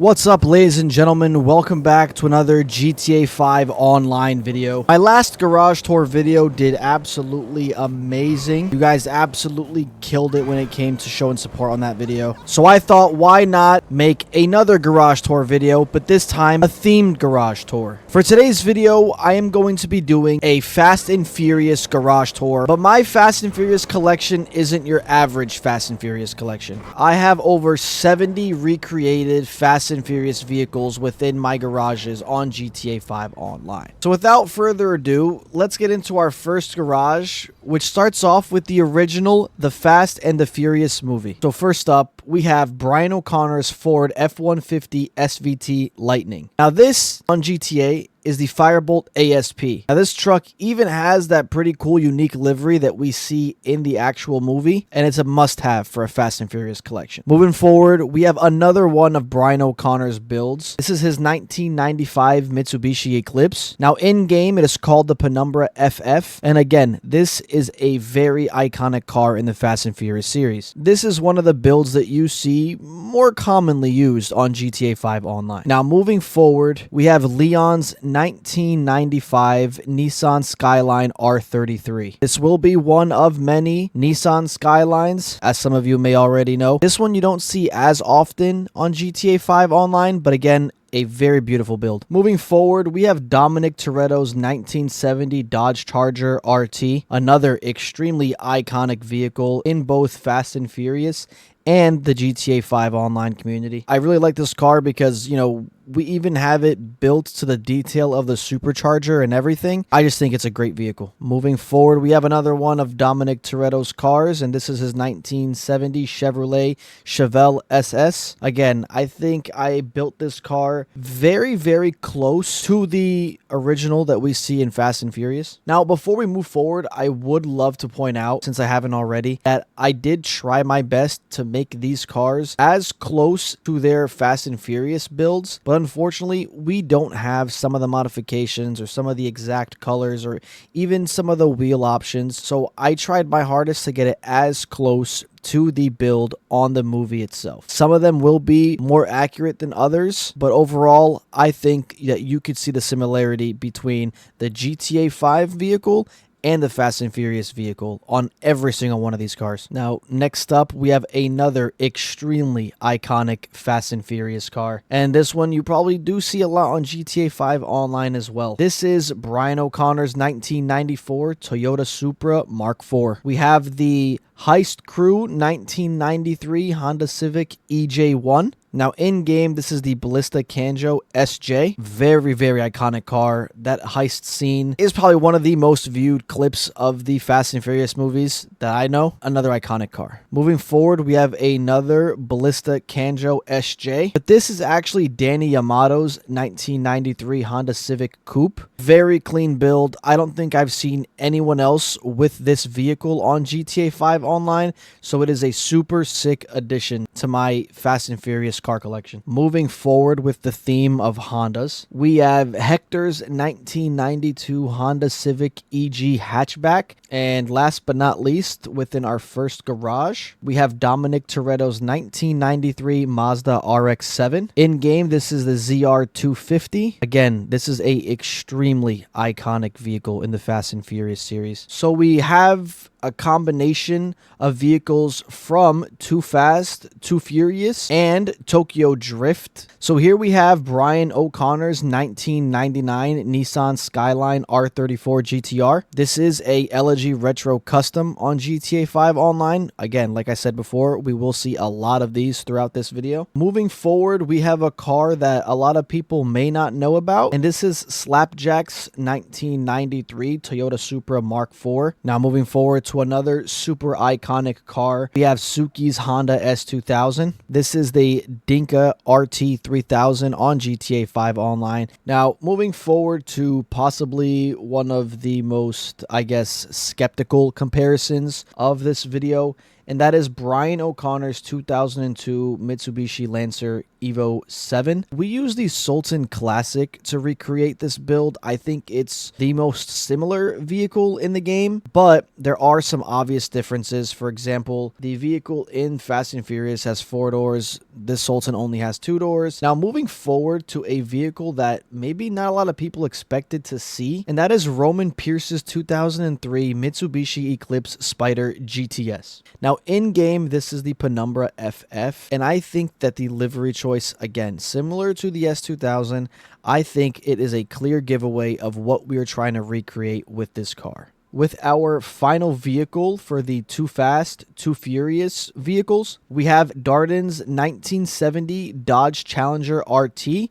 What's up, ladies and gentlemen? Welcome back to another GTA 5 online video. My last garage tour video did absolutely amazing. You guys absolutely killed it when it came to showing support on that video. So I thought, why not make another garage tour video, but this time a themed garage tour. For today's video, I am going to be doing a Fast and Furious garage tour, but my Fast and Furious collection isn't your average Fast and Furious collection. I have over 70 recreated Fast and Furious vehicles within my garages on GTA 5 Online. So without further ado, let's get into our first garage, which starts off with the original The Fast and the Furious movie. So first up, we have Brian O'Connor's Ford F-150 SVT Lightning. Now this, on GTA, is the Firebolt ASP. Now this truck even has that pretty cool unique livery that we see in the actual movie, and it's a must-have for a Fast and Furious collection. Moving forward, we have another one of Brian O'Connor's builds. This is his 1995 Mitsubishi Eclipse. Now in-game, it is called the Penumbra FF, and again, this is a very iconic car in the Fast and Furious series. This is one of the builds that you see more commonly used on GTA 5 Online. Now moving forward, we have Leon's 1995 Nissan Skyline R33. This will be one of many Nissan Skylines, as some of you may already know. This one you don't see as often on GTA 5 Online, but again, a very beautiful build. Moving forward, we have Dominic Toretto's 1970 Dodge Charger RT, another extremely iconic vehicle in both Fast and Furious and the GTA 5 Online community. I really like this car because, you know, we even have it built to the detail of the supercharger and everything. I just think it's a great vehicle. Moving forward, we have another one of Dominic Toretto's cars, and this is his 1970 Chevrolet Chevelle SS. Again, I think I built this car very, very close to the original that we see in Fast and Furious. Now, before we move forward, I would love to point out, since I haven't already, that I did try my best to make these cars as close to their Fast and Furious builds, but unfortunately, we don't have some of the modifications or some of the exact colors or even some of the wheel options. So I tried my hardest to get it as close to the build on the movie itself. Some of them will be more accurate than others, but overall, I think that you could see the similarity between the GTA 5 vehicle and the Fast and Furious vehicle on every single one of these cars. Now, next up, we have another extremely iconic Fast and Furious car. And this one you probably do see a lot on GTA 5 Online as well. This is Brian O'Connor's 1994 Toyota Supra Mark IV. We have the Heist Crew 1993 Honda Civic EJ1. Now, in-game, this is the Ballista Canjo SJ. Very, very iconic car. That heist scene is probably one of the most viewed clips of the Fast and Furious movies that I know. Another iconic car. Moving forward, we have another Ballista Canjo SJ. But this is actually Danny Yamato's 1993 Honda Civic Coupe. Very clean build. I don't think I've seen anyone else with this vehicle on GTA 5 Online, so it is a super sick addition to my Fast and Furious car collection. Moving forward with the theme of Hondas, we have Hector's 1992 Honda Civic EG hatchback, and last but not least, within our first garage, we have Dominic Toretto's 1993 Mazda RX-7. In-game, this is the ZR250. Again, this is a extremely iconic vehicle in the Fast and Furious series. So we have a combination of vehicles from Too Fast, Too Furious, and Tokyo Drift. So here we have Brian O'Connor's 1999 Nissan Skyline R34 GTR. This is a Elegy Retro Custom on GTA 5 Online. Again, like I said before, we will see a lot of these throughout this video. Moving forward, we have a car that a lot of people may not know about, and this is Slapjack's 1993 Toyota Supra Mark IV. Now moving forward to another super iconic car, we have Suzuki's Honda S2000. This is the Dinka RT3000 on GTA 5 Online. Now, moving forward to possibly one of the most, I guess, skeptical comparisons of this video, and that is Brian O'Connor's 2002 Mitsubishi Lancer Evo 7. We use the Sultan Classic to recreate this build. I think it's the most similar vehicle in the game, but there are some obvious differences. For example, the vehicle in Fast and Furious has 4 doors. This Sultan only has 2 doors. Now, moving forward to a vehicle that maybe not a lot of people expected to see, and that is Roman Pierce's 2003 Mitsubishi Eclipse Spider GTS. Now, in-game, this is the Penumbra FF, and I think that the livery choice, again, similar to the S2000, I think it is a clear giveaway of what we are trying to recreate with this car. With our final vehicle for the Too Fast, Too Furious vehicles, we have Darden's 1970 Dodge Challenger RT.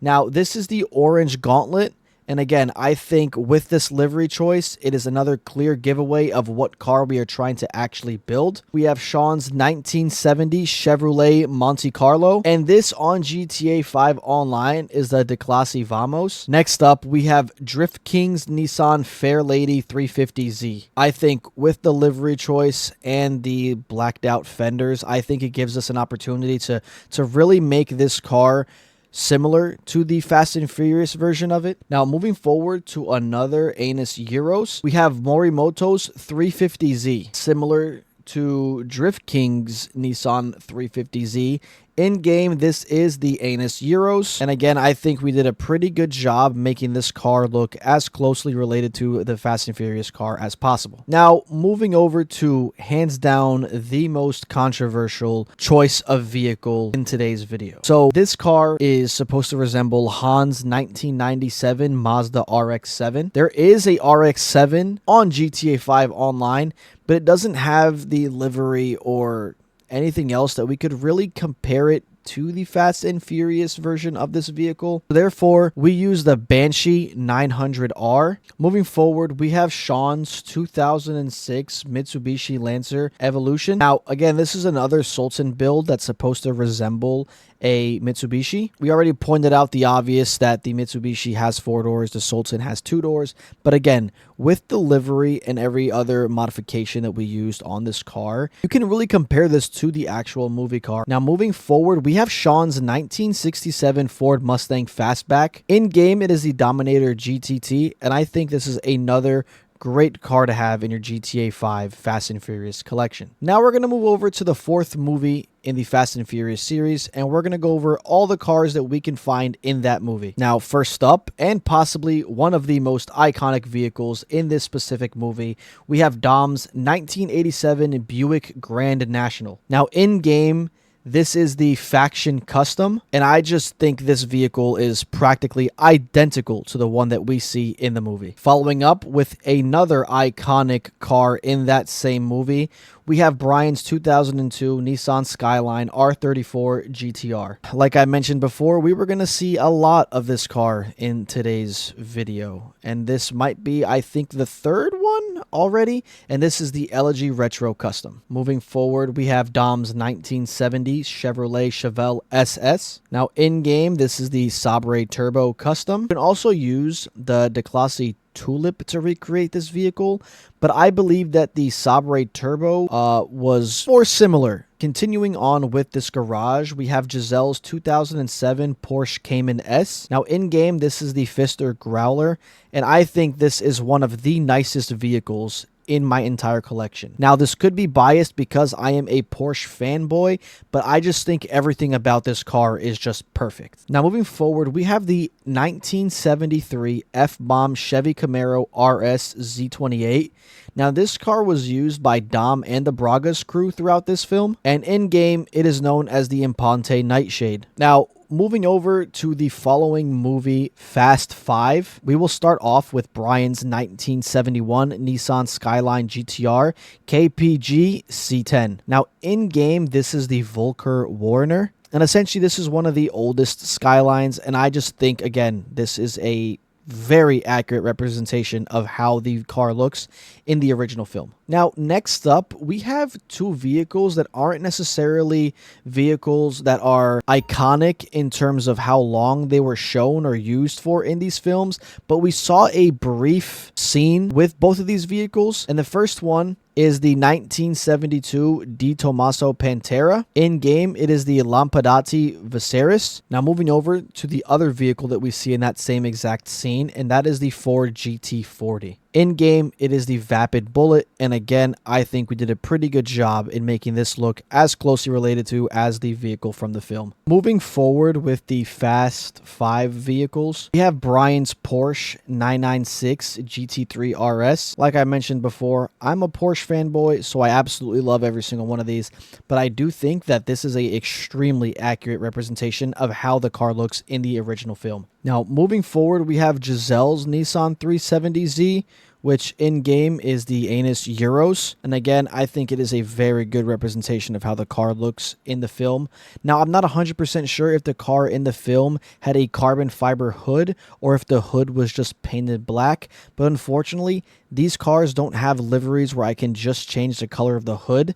Now, this is the orange gauntlet. And again, I think with this livery choice, it is another clear giveaway of what car we are trying to actually build. We have Sean's 1970 Chevrolet Monte Carlo, and this on GTA 5 Online is the Declasse Vamos. Next up, we have Drift King's Nissan Fairlady 350Z. I think with the livery choice and the blacked out fenders, I think it gives us an opportunity to really make this car similar to the Fast and Furious version of it. Now, moving forward to another Anus Euros, we have Morimoto's 350Z, similar to Drift King's Nissan 350Z. In game, this is the Anus Euros, and again, I think we did a pretty good job making this car look as closely related to the Fast and Furious car as possible. Now, moving over to hands down the most controversial choice of vehicle in today's video. So this car is supposed to resemble Han's 1997 Mazda RX-7. There is a RX-7 on GTA 5 Online, but it doesn't have the livery or anything else that we could really compare it to the Fast and Furious version of this vehicle. Therefore, we use the Banshee 900R. Moving forward, we have Sean's 2006 Mitsubishi Lancer Evolution. Now, again, this is another Sultan build that's supposed to resemble a Mitsubishi. We already pointed out the obvious that the Mitsubishi has 4 doors, the Sultan has 2 doors. But again, with the livery and every other modification that we used on this car, you can really compare this to the actual movie car. Now, moving forward, we have Sean's 1967 Ford Mustang Fastback. In game, it is the Dominator GTT, and I think this is another great car to have in your GTA 5 Fast and Furious collection. Now we're going to move over to the 4th movie in the Fast and Furious series, and we're going to go over all the cars that we can find in that movie. Now, first up, and possibly one of the most iconic vehicles in this specific movie, we have Dom's 1987 Buick Grand National. Now, in game, this is the Faction Custom, and I just think this vehicle is practically identical to the one that we see in the movie. Following up with another iconic car in that same movie, we have Brian's 2002 Nissan Skyline R34 GTR. Like I mentioned before, we were going to see a lot of this car in today's video, and this might be, I think, the 3rd one already, and this is the Elegy Retro Custom. Moving forward, we have Dom's 1970 Chevrolet Chevelle SS. Now, in-game, this is the Sabre Turbo Custom. You can also use the Declasse Tulip to recreate this vehicle, but I believe that the Sabre Turbo was more similar. Continuing on with this garage, we have Giselle's 2007 Porsche Cayman S. Now, in-game, this is the Pfister Growler, and I think this is one of the nicest vehicles in my entire collection. Now, this could be biased because I am a Porsche fanboy, but I just think everything about this car is just perfect. Now, moving forward, we have the 1973 F-Bomb Chevy Camaro RS Z28. Now, this car was used by Dom and the Bragas crew throughout this film, and in-game, it is known as the Imponte Nightshade. Now, moving over to the following movie, Fast 5, we will start off with Brian's 1971 Nissan Skyline GTR KPG C10. Now, in-game, this is the Volker Warner, and essentially, this is one of the oldest Skylines, and I just think, again, this is a very accurate representation of how the car looks in the original film. Now, next up, we have 2 vehicles that aren't necessarily vehicles that are iconic in terms of how long they were shown or used for in these films, but we saw a brief scene with both of these vehicles, and the first one is the 1972 Di Tommaso Pantera. In game, it is the Lampadati Viceris. Now moving over to the other vehicle that we see in that same exact scene, and that is the Ford GT40. In game, it is the Vapid Bullet, and again, I think we did a pretty good job in making this look as closely related to as the vehicle from the film. Moving forward with the Fast 5 vehicles, we have Brian's Porsche 996 GT3 RS. Like I mentioned before, I'm a Porsche fanboy, so I absolutely love every single one of these, but I do think that this is an extremely accurate representation of how the car looks in the original film. Now, moving forward, we have Giselle's Nissan 370Z, which in-game is the Anus Euros. And again, I think it is a very good representation of how the car looks in the film. Now, I'm not 100% sure if the car in the film had a carbon fiber hood or if the hood was just painted black, but unfortunately, these cars don't have liveries where I can just change the color of the hood.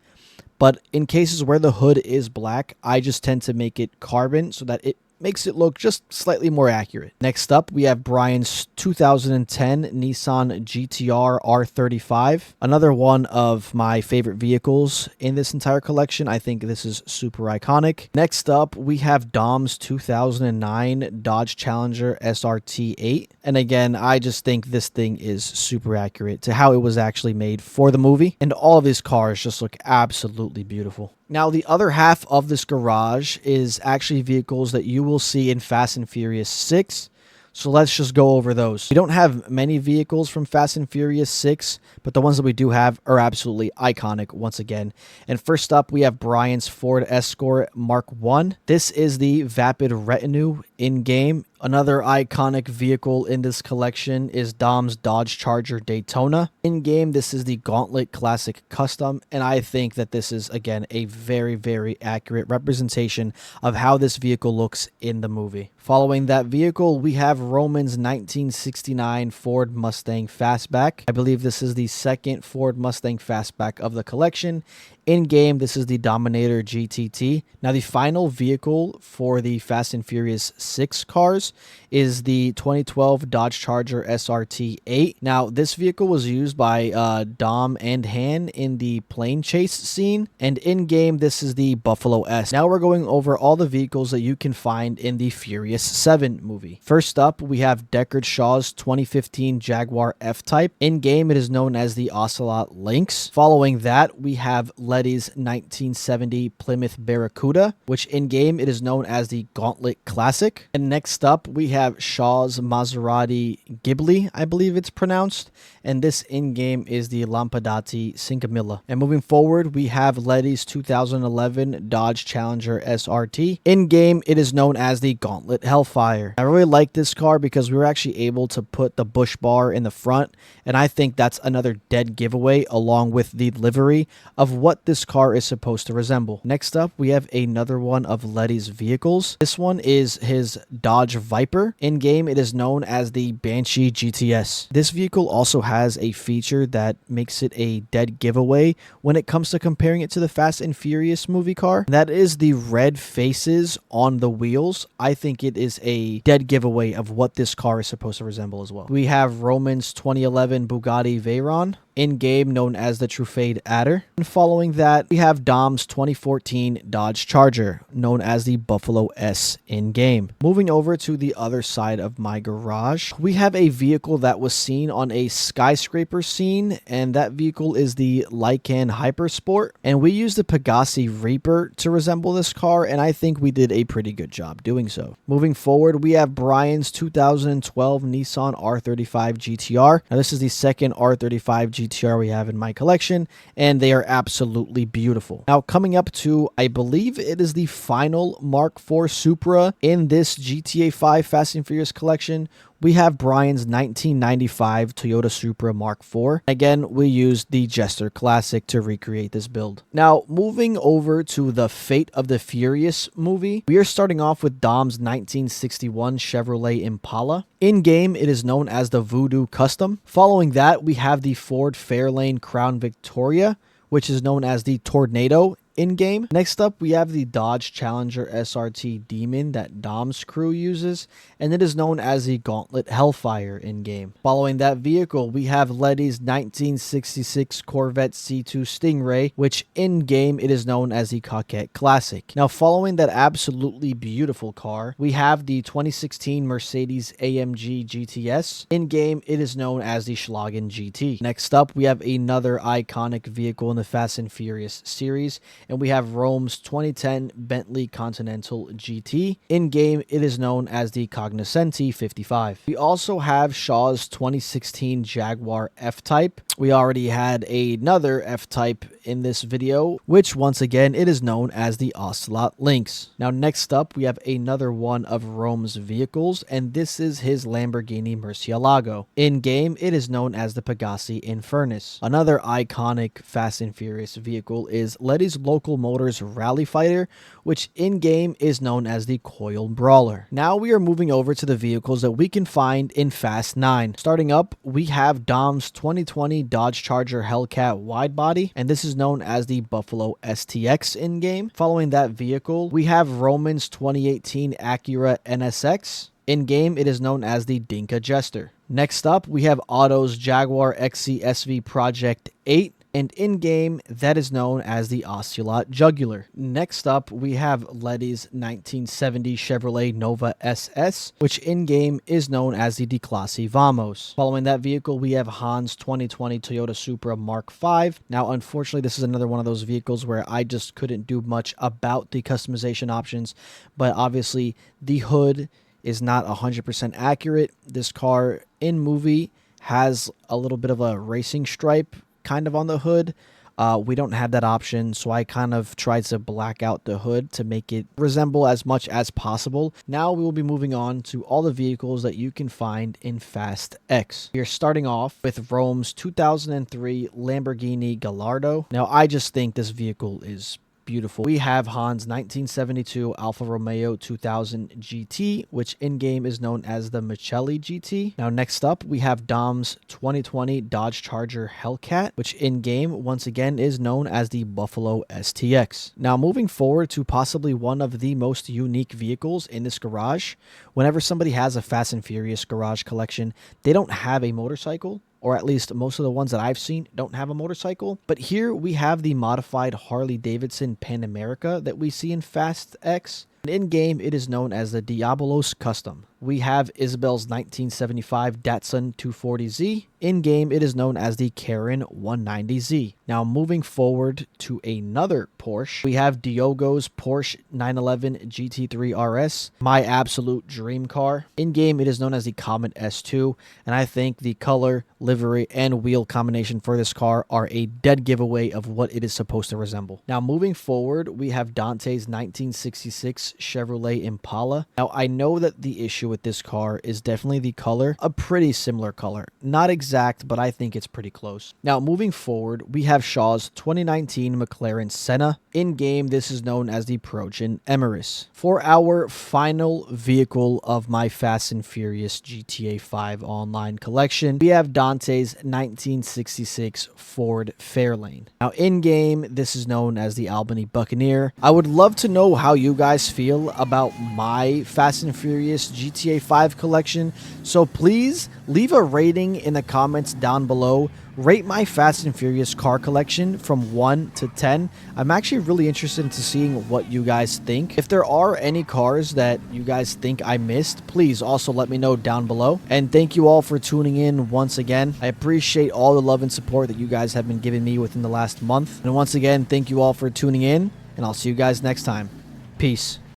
But in cases where the hood is black, I just tend to make it carbon so that it makes it look just slightly more accurate. Next up, we have Brian's 2010 Nissan GTR R35. Another one of my favorite vehicles in this entire collection. I think this is super iconic. Next up, we have Dom's 2009 Dodge Challenger SRT8. And again, I just think this thing is super accurate to how it was actually made for the movie. And all of these cars just look absolutely beautiful. Now, the other half of this garage is actually vehicles that you will see in Fast and Furious 6. So let's just go over those. We don't have many vehicles from Fast and Furious 6, but the ones that we do have are absolutely iconic once again. And first up, we have Brian's Ford Escort Mark I. This is the Vapid Retinue in-game. Another iconic vehicle in this collection is Dom's Dodge Charger Daytona. In-game, this is the Gauntlet Classic Custom, and I think that this is, again, a very, very accurate representation of how this vehicle looks in the movie. Following that vehicle, we have Roman's 1969 Ford Mustang Fastback. I believe this is the second Ford Mustang Fastback of the collection. In-game, this is the Dominator GTT. Now, the final vehicle for the Fast and Furious 6 cars is the 2012 Dodge Charger SRT8. Now, this vehicle was used by Dom and Han in the plane chase scene. And in-game, this is the Buffalo S. Now, we're going over all the vehicles that you can find in the Furious 7 movie. First up, we have Deckard Shaw's 2015 Jaguar F-Type. In-game, it is known as the Ocelot Lynx. Following that, we have Letty's 1970 Plymouth Barracuda, which in-game, it is known as the Gauntlet Classic. And next up, we have Shaw's Maserati Ghibli, I believe it's pronounced. And this in-game is the Lampadati Cinquemilla. And moving forward, we have Letty's 2011 Dodge Challenger SRT. In-game, it is known as the Gauntlet Hellfire. I really like this car because we were actually able to put the Bush bar in the front, and I think that's another dead giveaway along with the livery of what this car is supposed to resemble. Next up, we have another one of Letty's vehicles. This one is his Dodge Viper. In-game, it is known as the Banshee GTS. This vehicle also has a feature that makes it a dead giveaway when it comes to comparing it to the Fast and Furious movie car. That is the red faces on the wheels. I think it is a dead giveaway of what this car is supposed to resemble as well. We have Roman's 2011 Bugatti Veyron. In-game, known as the Truffade Adder. And following that, we have Dom's 2014 Dodge Charger, known as the Buffalo S in-game. Moving over to the other side of my garage, we have a vehicle that was seen on a skyscraper scene, and that vehicle is the Lycan Hypersport. And we used the Pegassi Reaper to resemble this car, and I think we did a pretty good job doing so. Moving forward, we have Brian's 2012 Nissan R35 GTR. Now, this is the second R35 GTR we have in my collection, and they are absolutely beautiful. Now, coming up to, I believe it is the final Mark IV Supra in this GTA 5 Fast and Furious collection, we have Brian's 1995 Toyota Supra Mark IV. Again, we used the Jester Classic to recreate this build. Now, moving over to the Fate of the Furious movie, we are starting off with Dom's 1961 Chevrolet Impala. In-game, it is known as the Voodoo Custom. Following that, we have the Ford Fairlane Crown Victoria, which is known as the Tornado. in-game. Next up, we have the Dodge Challenger SRT Demon that Dom's crew uses, and it is known as the Gauntlet Hellfire in-game. Following that vehicle, we have Letty's 1966 Corvette C2 Stingray, which in-game it is known as the Coquette Classic. Now, following that absolutely beautiful car, we have the 2016 Mercedes AMG GTS. In-game, it is known as the Schlagen GT. Next up, we have another iconic vehicle in the Fast and Furious series, and we have Rome's 2010 Bentley Continental GT. In-game, it is known as the Cognoscenti 55. We also have Shaw's 2016 Jaguar F-Type. We already had another F-Type in this video, which once again, it is known as the Ocelot Lynx. Now, next up, we have another one of Rome's vehicles, and this is his Lamborghini Murcielago. In-game, it is known as the Pegassi Infernus. Another iconic Fast and Furious vehicle is Letty's Local Motors Rally Fighter, which in-game is known as the Coil Brawler. Now we are moving over to the vehicles that we can find in Fast 9. Starting up, we have Dom's 2020 Dodge Charger Hellcat Widebody, and this is known as the Buffalo STX in-game. Following that vehicle, we have Roman's 2018 Acura NSX. In-game, it is known as the Dinka Jester. Next up, we have Otto's Jaguar XC SV Project 8. And in-game, that is known as the Ocelot Jugular. Next up, we have Letty's 1970 Chevrolet Nova SS, which in-game is known as the Declasse Vamos. Following that vehicle, we have Han's 2020 Toyota Supra Mark V. Now, unfortunately, this is another one of those vehicles where I just couldn't do much about the customization options, but obviously, the hood is not 100% accurate. This car in movie has a little bit of a racing stripe kind of on the hood. We don't have that option, so I kind of tried to black out the hood to make it resemble as much as possible. Now we will be moving on to all the vehicles that you can find in Fast X. We are starting off with Rome's 2003 Lamborghini Gallardo. Now I just think this vehicle is beautiful. We have Han's 1972 Alfa Romeo 2000 GT, which in-game is known as the Michelli GT. Now, next up, we have Dom's 2020 Dodge Charger Hellcat, which in-game, once again, is known as the Buffalo STX. Now, moving forward to possibly one of the most unique vehicles in this garage, whenever somebody has a Fast and Furious garage collection, they don't have a motorcycle, or at least most of the ones that I've seen don't have a motorcycle. But here we have the modified Harley-Davidson Pan America that we see in Fast X. In-game, it is known as the Diabolos Custom. We have Isabel's 1975 Datsun 240Z. In-game, it is known as the Karen 190Z. Now, moving forward to another Porsche, we have Diogo's Porsche 911 GT3 RS, my absolute dream car. In-game, it is known as the Comet S2, and I think the color, livery, and wheel combination for this car are a dead giveaway of what it is supposed to resemble. Now, moving forward, we have Dante's 1966 Chevrolet Impala. Now, I know that the issue with this car is definitely the color, a pretty similar color. Not exact, but I think it's pretty close. Now, moving forward, we have Shaw's 2019 McLaren Senna. In-game, this is known as the Progen Emiris. For our final vehicle of my Fast and Furious GTA 5 online collection, we have Dante's 1966 Ford Fairlane. Now, in-game, this is known as the Albany Buccaneer. I would love to know how you guys feel about my Fast and Furious GTA 5 collection, so please leave a rating in the comments down below. Rate my Fast and Furious car collection from 1 to 10. I'm actually really interested into seeing what you guys think. If there are any cars that you guys think I missed, please also let me know down below. And thank you all for tuning in once again. I appreciate all the love and support that you guys have been giving me within the last month. And once again, thank you all for tuning in, and I'll see you guys next time. Peace.